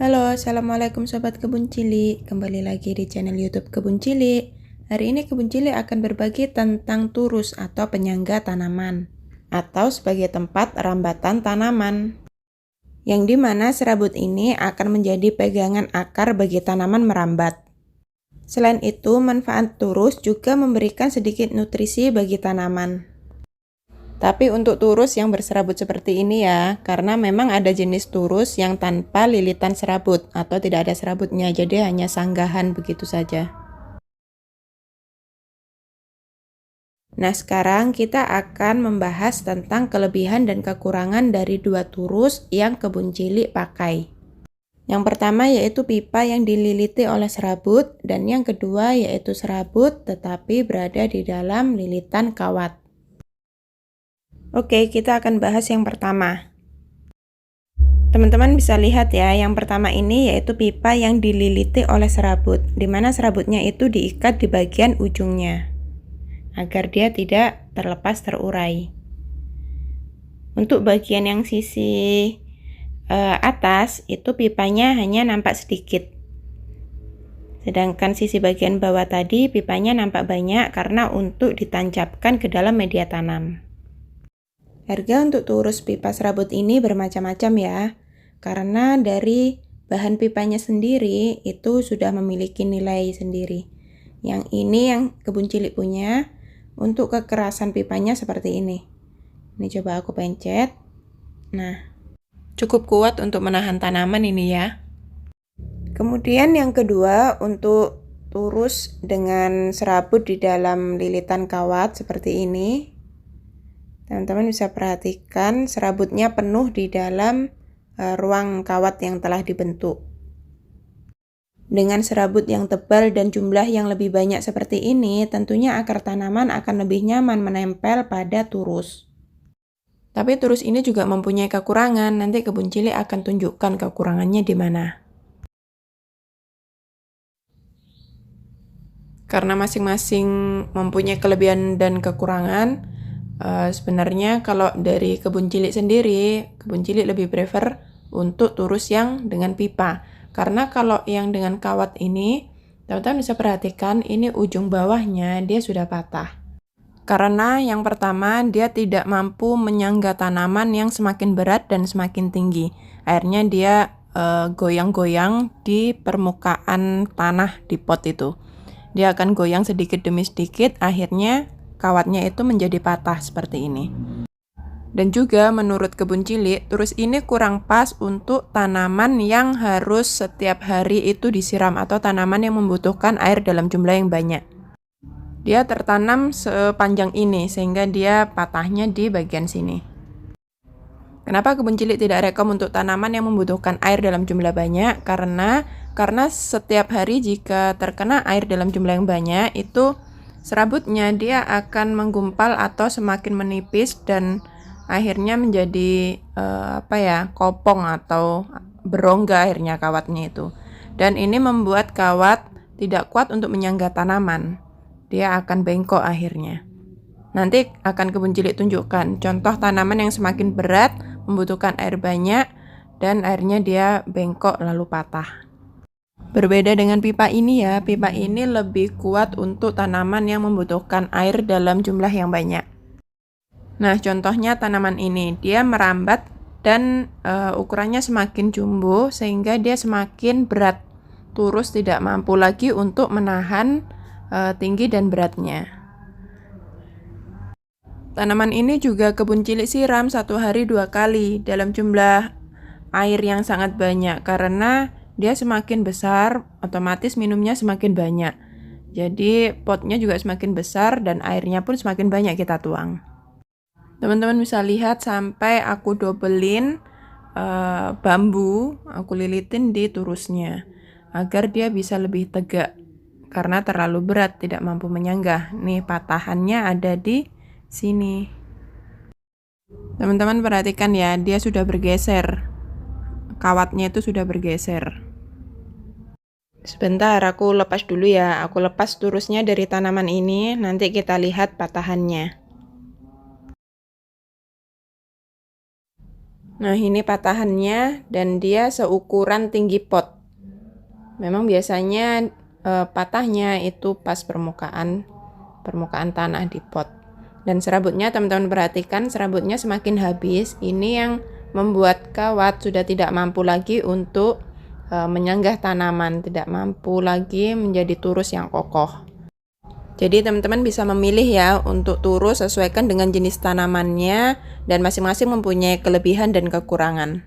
Halo, Assalamualaikum Sobat Kebun Cilik. Kembali lagi di channel YouTube Kebun Cilik. Hari ini Kebun Cilik akan berbagi tentang turus atau penyangga tanaman, atau sebagai tempat rambatan tanaman, yang dimana serabut ini akan menjadi pegangan akar bagi tanaman merambat. Selain itu, manfaat turus juga memberikan sedikit nutrisi bagi tanaman. Tapi untuk turus yang berserabut seperti ini ya, karena memang ada jenis turus yang tanpa lilitan serabut atau tidak ada serabutnya, jadi hanya sanggahan begitu saja. Nah, sekarang kita akan membahas tentang kelebihan dan kekurangan dari dua turus yang Kebun Cilik pakai. Yang pertama yaitu pipa yang dililiti oleh serabut, dan yang kedua yaitu serabut tetapi berada di dalam lilitan kawat. Oke, kita akan bahas yang pertama. Teman-teman bisa lihat ya, yang pertama ini yaitu pipa yang dililiti oleh serabut, di mana serabutnya itu diikat di bagian ujungnya, agar dia tidak terlepas terurai. Untuk bagian yang sisi atas, itu pipanya hanya nampak sedikit. Sedangkan sisi bagian bawah tadi, pipanya nampak banyak karena untuk ditancapkan ke dalam media tanam. Harga untuk turus pipa serabut ini bermacam-macam ya, karena dari bahan pipanya sendiri itu sudah memiliki nilai sendiri. Yang ini yang Kebun Cilik punya, untuk kekerasan pipanya seperti ini. Ini coba aku pencet. Nah, cukup kuat untuk menahan tanaman ini ya. Kemudian yang kedua, untuk turus dengan serabut di dalam lilitan kawat seperti ini. Teman-teman bisa perhatikan serabutnya penuh di dalam ruang kawat yang telah dibentuk. Dengan serabut yang tebal dan jumlah yang lebih banyak seperti ini, tentunya akar tanaman akan lebih nyaman menempel pada turus. Tapi turus ini juga mempunyai kekurangan, nanti Kebun Cilik akan tunjukkan kekurangannya di mana. Karena masing-masing mempunyai kelebihan dan kekurangan, sebenarnya kalau dari Kebun Cilik sendiri, Kebun Cilik lebih prefer untuk turus yang dengan pipa. Karena kalau yang dengan kawat ini, teman-teman bisa perhatikan ini ujung bawahnya dia sudah patah. Karena yang pertama dia tidak mampu menyangga tanaman yang semakin berat dan semakin tinggi. Akhirnya dia goyang-goyang di permukaan tanah di pot itu. Dia akan goyang sedikit demi sedikit, akhirnya kawatnya itu menjadi patah seperti ini. Dan juga menurut Kebun Cilik, turus ini kurang pas untuk tanaman yang harus setiap hari itu disiram atau tanaman yang membutuhkan air dalam jumlah yang banyak. Dia tertanam sepanjang ini sehingga dia patahnya di bagian sini. Kenapa Kebun Cilik tidak rekom untuk tanaman yang membutuhkan air dalam jumlah banyak? Karena setiap hari jika terkena air dalam jumlah yang banyak, itu serabutnya dia akan menggumpal atau semakin menipis dan akhirnya menjadi kopong atau berongga akhirnya kawatnya itu. Dan ini membuat kawat tidak kuat untuk menyangga tanaman. Dia akan bengkok akhirnya. Nanti akan Kebun Cilik tunjukkan contoh tanaman yang semakin berat, membutuhkan air banyak, dan akhirnya dia bengkok lalu patah. Berbeda dengan pipa ini ya, pipa ini lebih kuat untuk tanaman yang membutuhkan air dalam jumlah yang banyak. Nah, contohnya tanaman ini, dia merambat dan ukurannya semakin jumbo sehingga dia semakin berat. Turus tidak mampu lagi untuk menahan tinggi dan beratnya. Tanaman ini juga Kebun Cilik siram 1 hari 2 kali dalam jumlah air yang sangat banyak karena dia semakin besar, otomatis minumnya semakin banyak. Jadi potnya juga semakin besar dan airnya pun semakin banyak kita tuang. Teman-teman bisa lihat sampai aku dobelin bambu, aku lilitin di turusnya agar dia bisa lebih tegak. Karena terlalu berat, tidak mampu menyanggah. Nih patahannya ada di sini. Teman-teman perhatikan ya, dia sudah bergeser. Kawatnya itu sudah bergeser. Sebentar, aku lepas dulu ya. Aku lepas turusnya dari tanaman ini, nanti kita lihat patahannya. Nah, ini patahannya dan dia seukuran tinggi pot. Memang biasanya patahnya itu pas permukaan tanah di pot. Dan serabutnya teman-teman perhatikan, serabutnya semakin habis. Ini yang membuat kawat sudah tidak mampu lagi untuk menyanggah tanaman, tidak mampu lagi menjadi turus yang kokoh. Jadi teman-teman bisa memilih ya untuk turus sesuaikan dengan jenis tanamannya dan masing-masing mempunyai kelebihan dan kekurangan.